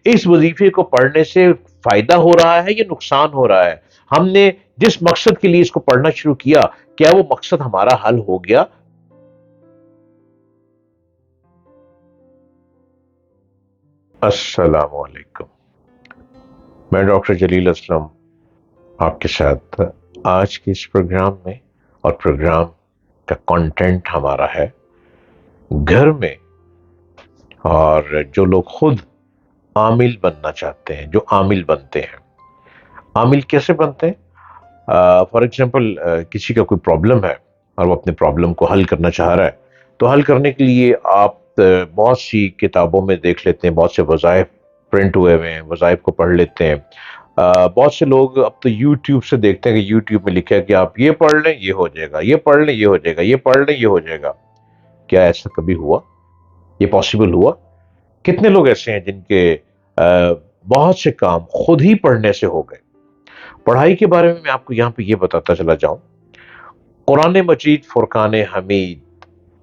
اس وظیفے کو پڑھنے سے فائدہ ہو رہا ہے یا نقصان ہو رہا ہے؟ ہم نے جس مقصد کے لیے اس کو پڑھنا شروع کیا، کیا وہ مقصد ہمارا حل ہو گیا؟ السلام علیکم، میں ڈاکٹر جلیل اسلم آپ کے ساتھ آج کے اس پروگرام میں، اور پروگرام کا کنٹینٹ ہمارا ہے گھر میں، اور جو لوگ خود عامل بننا چاہتے ہیں، جو عامل بنتے ہیں، عامل کیسے بنتے ہیں؟ فار ایگزامپل کسی کا کوئی پرابلم ہے اور وہ اپنے پرابلم کو حل کرنا چاہ رہا ہے، تو حل کرنے کے لیے آپ بہت سی کتابوں میں دیکھ لیتے ہیں، بہت سے وظائف پرنٹ ہوئے ہوئے ہیں، وظائف کو پڑھ لیتے ہیں۔ بہت سے لوگ اب تو یوٹیوب سے دیکھتے ہیں کہ یوٹیوب میں لکھا ہے کہ آپ یہ پڑھ لیں یہ ہو جائے گا، یہ پڑھ لیں یہ ہو جائے گا، یہ پڑھ لیں یہ ہو جائے گا۔ کیا ایسا کبھی ہوا؟ یہ پاسبل ہوا؟ کتنے لوگ ایسے ہیں جن کے بہت سے کام خود ہی پڑھنے سے ہو گئے؟ پڑھائی کے بارے میں آپ کو یہاں پہ یہ بتاتا چلا جاؤں، قرآن مجید فرقان حمید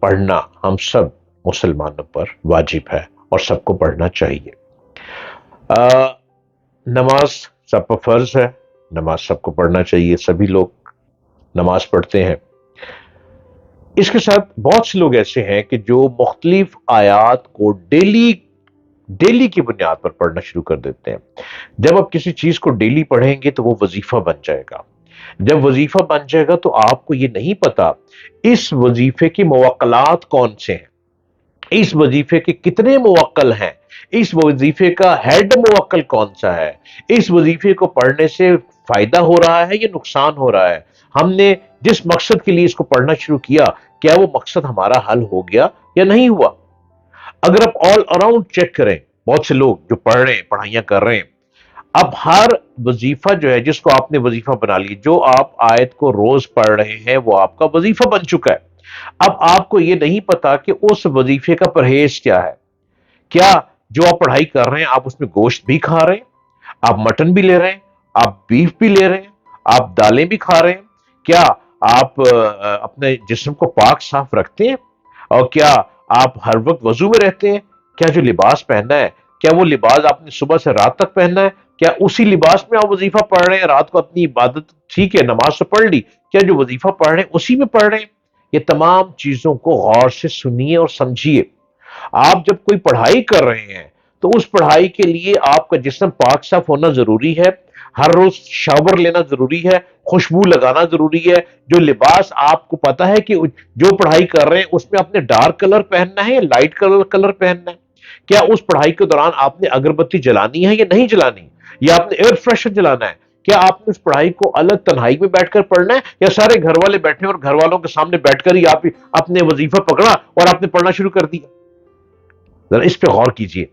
پڑھنا ہم سب مسلمانوں پر واجب ہے اور سب کو پڑھنا چاہیے۔ نماز سب پر فرض ہے، نماز سب کو پڑھنا چاہیے، سبھی لوگ نماز پڑھتے ہیں۔ اس کے ساتھ بہت سے لوگ ایسے ہیں کہ جو مختلف آیات کو ڈیلی کی بنیاد پر پڑھنا شروع کر دیتے ہیں۔ جب آپ کسی چیز کو ڈیلی پڑھیں گے تو وہ وظیفہ بن جائے گا۔ جب وظیفہ بن جائے گا تو آپ کو یہ نہیں پتا اس وظیفے کے موکلات کون سے ہیں، اس وظیفے کے کتنے موکل ہیں، اس وظیفے کا ہیڈ موکل کون سا ہے، اس وظیفے کو پڑھنے سے فائدہ ہو رہا ہے یا نقصان ہو رہا ہے۔ ہم نے جس مقصد کے لیے اس کو پڑھنا شروع کیا، کیا وہ مقصد ہمارا حل ہو گیا یا نہیں ہوا؟ اگر آپ آل اراؤنڈ چیک کریں، بہت سے لوگ جو پڑھ رہے ہیں، پڑھائیاں کر رہے ہیں، اب ہر وظیفہ جو ہے جس کو آپ نے وظیفہ بنا لی، جو آپ آیت کو روز پڑھ رہے ہیں وہ آپ کا وظیفہ بن چکا ہے۔ اب آپ کو یہ نہیں پتا کہ اس وظیفے کا پرہیز کیا ہے۔ کیا جو آپ پڑھائی کر رہے ہیں آپ اس میں گوشت بھی کھا رہے ہیں، آپ مٹن بھی لے رہے ہیں، آپ بیف بھی لے رہے ہیں، آپ دالیں بھی کھا رہے ہیں؟ کیا آپ اپنے جسم کو پاک صاف رکھتے ہیں؟ اور کیا آپ ہر وقت وضو میں رہتے ہیں؟ کیا جو لباس پہننا ہے، کیا وہ لباس آپ نے صبح سے رات تک پہننا ہے؟ کیا اسی لباس میں آپ وظیفہ پڑھ رہے ہیں؟ رات کو اپنی عبادت ٹھیک ہے، نماز تو پڑھ لی، کیا جو وظیفہ پڑھ رہے ہیں اسی میں پڑھ رہے ہیں؟ یہ تمام چیزوں کو غور سے سنیے اور سمجھیے۔ آپ جب کوئی پڑھائی کر رہے ہیں تو اس پڑھائی کے لیے آپ کا جسم پاک صاف ہونا ضروری ہے، ہر روز شاور لینا ضروری ہے، خوشبو لگانا ضروری ہے۔ جو لباس آپ کو پتا ہے کہ جو پڑھائی کر رہے ہیں اس میں آپ نے ڈارک کلر پہننا ہے یا لائٹ کلر پہننا ہے؟ کیا اس پڑھائی کے دوران آپ نے اگربتی جلانی ہے یا نہیں جلانی، یا آپ نے ایئر فریشر جلانا ہے؟ کیا آپ نے اس پڑھائی کو الگ تنہائی میں بیٹھ کر پڑھنا ہے، یا سارے گھر والے بیٹھے اور گھر والوں کے سامنے بیٹھ کر ہی آپ اپنے وظیفہ پکڑا اور آپ نے پڑھنا شروع کر دیا؟ ذرا اس پہ غور کیجئے،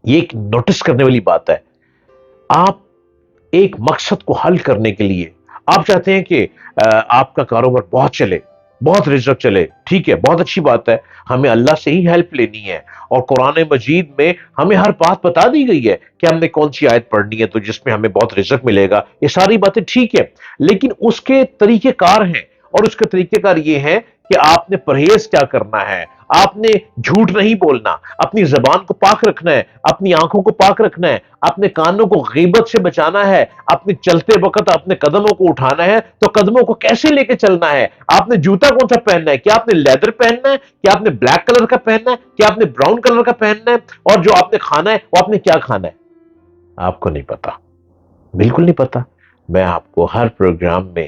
یہ ایک نوٹس کرنے والی بات ہے۔ آپ ایک مقصد کو حل کرنے کے لیے آپ چاہتے ہیں کہ آپ کا کاروبار بہت چلے، بہت رزق چلے، ٹھیک ہے، بہت اچھی بات ہے، ہمیں اللہ سے ہی ہیلپ لینی ہے، اور قرآن مجید میں ہمیں ہر بات بتا دی گئی ہے کہ ہم نے کون سی آیت پڑھنی ہے تو جس میں ہمیں بہت رزق ملے گا، یہ ساری باتیں ٹھیک ہے، لیکن اس کے طریقہ کار ہیں، اور اس کا طریقہ کار یہ ہے کہ آپ نے پرہیز کیا کرنا ہے، آپ نے جھوٹ نہیں بولنا، اپنی زبان کو پاک رکھنا ہے، اپنی آنکھوں کو پاک رکھنا ہے، اپنے کانوں کو غیبت سے بچانا ہے، اپنے چلتے وقت اپنے قدموں کو اٹھانا ہے تو قدموں کو کیسے لے کے چلنا ہے، آپ نے جوتا کون سا پہننا ہے، کیا آپ نے لیدر پہننا ہے، کیا آپ نے بلیک کلر کا پہننا ہے، کیا آپ نے براؤن کلر کا پہننا ہے، اور جو آپ نے کھانا ہے وہ آپ نے کیا کھانا ہے؟ آپ کو نہیں پتا، بالکل نہیں پتا۔ میں آپ کو ہر پروگرام میں،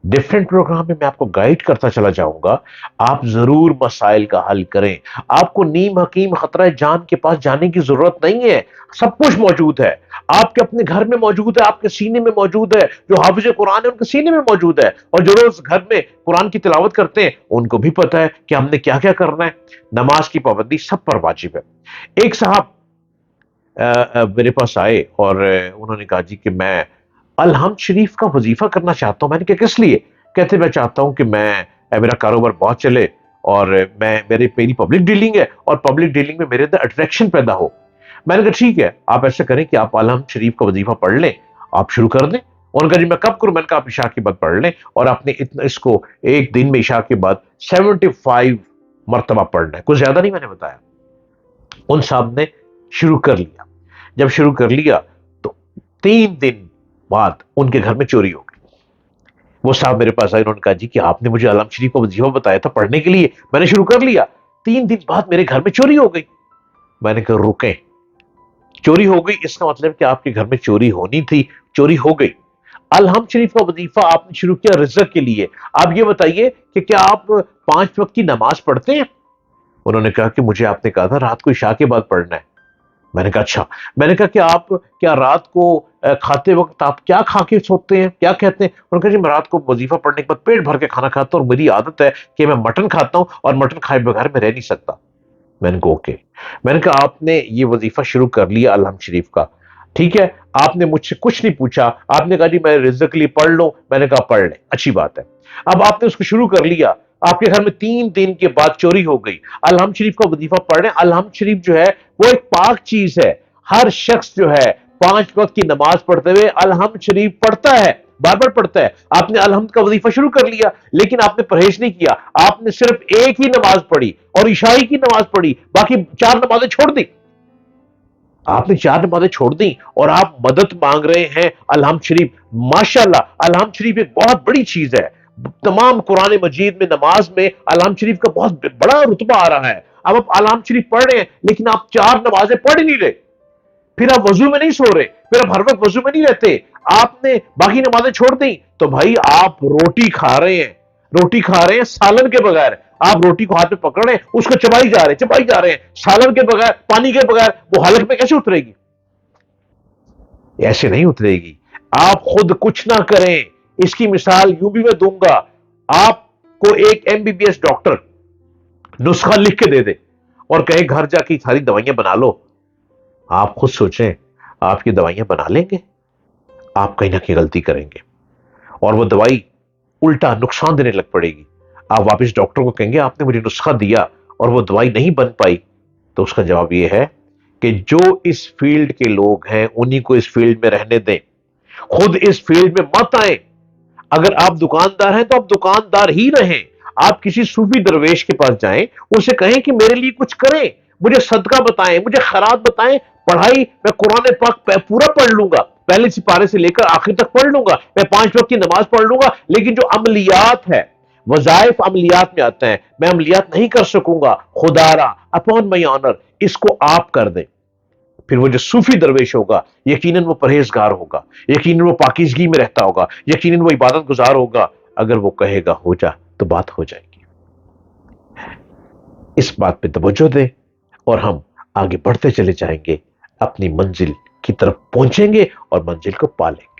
ڈیفرنٹ پروگرام میں آپ کو گائیڈ کرتا چلا جاؤں گا۔ آپ ضرور مسائل کا حل کریں، آپ کو نیم حکیم خطرہ جان کے پاس جانے کی ضرورت نہیں ہے، سب کچھ موجود ہے، آپ کے اپنے گھر میں موجود ہے، آپ کے سینے میں موجود ہے، جو حافظ قرآن ہے ان کے سینے میں موجود ہے، اور جو روز گھر میں قرآن کی تلاوت کرتے ہیں ان کو بھی پتا ہے کہ ہم نے کیا کیا کرنا ہے۔ نماز کی پابندی سب پر واجب ہے۔ ایک صاحب میرے پاس آئے اور انہوں نے کہا جی کہ میں الحمد شریف کا وظیفہ کرنا چاہتا ہوں۔ میں نے کہا کس لیے؟ کہتے میں چاہتا ہوں کہ میرا کاروبار بہت چلے، اور میری پبلک ڈیلنگ ہے، اور پبلک ڈیلنگ میں میرے اندر اٹریکشن پیدا ہو۔ میں نے کہا ٹھیک ہے، آپ ایسا کریں کہ آپ الحمد شریف کا وظیفہ پڑھ لیں، آپ شروع کر دیں۔ انہوں نے کہا جی میں کب کروں؟ میں نے کہا آپ عشاء کے بعد پڑھ لیں، اور آپ نے اس کو ایک دن میں عشاء کے بعد 75 مرتبہ پڑھنا ہے، کچھ زیادہ نہیں میں نے بتایا۔ ان صاحب نے شروع کر لیا۔ جب شروع کر لیا تو 3 دن بعد ان کے گھر میں چوری ہو گئی. وہ صاحب میرے پاس آئے, انہوں نے کہا جی کہ آپ نے مجھے علام شریف کا وظیفہ بتایا تھا پڑھنے کے لیے, میں نے شروع کر لیا, 3 دن بعد میرے گھر میں چوری ہو گئی. میں نے کہا رکیں, چوری ہو گئی اس کا مطلب کہ آپ کے گھر میں چوری ہونی تھی, چوری ہو گئی. الحم شریف کا وظیفہ آپ نے شروع کیا رزق کے لیے, آپ یہ بتائیے کہ کیا آپ 5 وقت کی نماز پڑھتے ہیں؟ انہوں نے کہا کہ مجھے آپ نے کہا تھا رات کو عشاء کے بعد پڑھنا ہے. میں نے کہا اچھا. میں نے کہا کہ آپ کیا رات کو کھاتے وقت آپ کیا کھا کے سوتے ہیں, کیا کہتے ہیں؟ انہوں نے کہا جی میں رات کو وظیفہ پڑھنے کے بعد پیٹ بھر کے کھانا کھاتا ہوں, اور میری عادت ہے کہ میں مٹن کھاتا ہوں, اور مٹن کھائے بغیر میں رہ نہیں سکتا. میں نے کہا اوکے. میں نے کہا آپ نے یہ وظیفہ شروع کر لیا الحم شریف کا, ٹھیک ہے, آپ نے مجھ سے کچھ نہیں پوچھا, آپ نے کہا جی میں رزق کے لیے پڑھ لوں. میں نے کہا پڑھ لیں, اچھی بات ہے. اب آپ نے اس کو شروع کر لیا, آپ کے گھر میں 3 دن کے بعد چوری ہو گئی. الحم شریف کا وظیفہ پڑھ رہے ہیں. الحم شریف جو ہے وہ ایک پاک چیز ہے. ہر شخص جو ہے 5 وقت کی نماز پڑھتے ہوئے الحم شریف پڑھتا ہے, بار بار پڑھتا ہے. آپ نے الحمد کا وظیفہ شروع کر لیا, لیکن آپ نے پرہیز نہیں کیا, آپ نے صرف ایک ہی نماز پڑھی اور عشائی کی نماز پڑھی, باقی 4 نمازیں چھوڑ دی. آپ نے 4 نمازیں چھوڑ دی اور آپ مدد مانگ رہے ہیں الحمد شریف. ماشاءاللہ الحمد شریف ایک بہت بڑی چیز ہے. تمام قرآن مجید میں نماز میں الحمد شریف کا بہت بڑا رتبہ آ رہا ہے. اب آپ الحمد شریف پڑھ رہے ہیں لیکن آپ 4 نمازیں پڑھ ہی نہیں رہے, پھر آپ وضو میں نہیں سو رہے, پھر آپ ہر وقت وضو میں نہیں رہتے, آپ نے باقی نمازیں چھوڑ دیں, تو بھائی آپ روٹی کھا رہے ہیں, روٹی کھا رہے ہیں سالن کے بغیر. آپ روٹی کو ہاتھ میں پکڑ رہے ہیں, اس کو چبائی جا رہے ہیں, چبائی جا رہے ہیں, سالن کے بغیر, پانی کے بغیر, وہ حلق میں کیسے اترے گی؟ ایسے نہیں اترے گی. آپ خود کچھ نہ کریں. اس کی مثال یوں بھی میں دوں گا, آپ کو ایک MBBS ڈاکٹر نسخہ لکھ کے دے دے اور کہے گھر جا کے ساری دوائیاں بنا لو. آپ خود سوچیں, آپ کی دوائیاں بنا لیں گے؟ آپ کہیں نہ کہیں غلطی کریں گے اور وہ دوائی الٹا نقصان دینے لگ پڑے گی. آپ واپس ڈاکٹر کو کہیں گے آپ نے مجھے نسخہ دیا اور وہ دوائی نہیں بن پائی. تو اس کا جواب یہ ہے کہ جو اس فیلڈ کے لوگ ہیں انہی کو اس فیلڈ میں رہنے دیں, خود اس فیلڈ میں مت آئیں. اگر آپ دکاندار ہیں تو آپ دکاندار ہی رہیں. آپ کسی صوفی درویش کے پاس جائیں, اسے کہیں کہ میرے لیے کچھ کریں, مجھے صدقہ بتائیں, مجھے خیرات بتائیں. پڑھائی میں قرآن پاک پورا پڑھ لوں گا, پہلے سپارے سے لے کر آخر تک پڑھ لوں گا, میں 5 وقت کی نماز پڑھ لوں گا, لیکن جو عملیات ہے, وظائف عملیات میں آتے ہیں, میں عملیات نہیں کر سکوں گا, خدا را اپون مائی آنر, اس کو آپ کر دیں. پھر وہ جو صوفی درویش ہوگا یقیناً وہ پرہیزگار ہوگا, یقیناً وہ پاکیزگی میں رہتا ہوگا, یقیناً وہ عبادت گزار ہوگا. اگر وہ کہے گا ہو جا تو بات ہو جائے گی. اس بات پہ توجہ دیں اور ہم آگے بڑھتے چلے جائیں گے, اپنی منزل کی طرف پہنچیں گے اور منزل کو پالیں گے.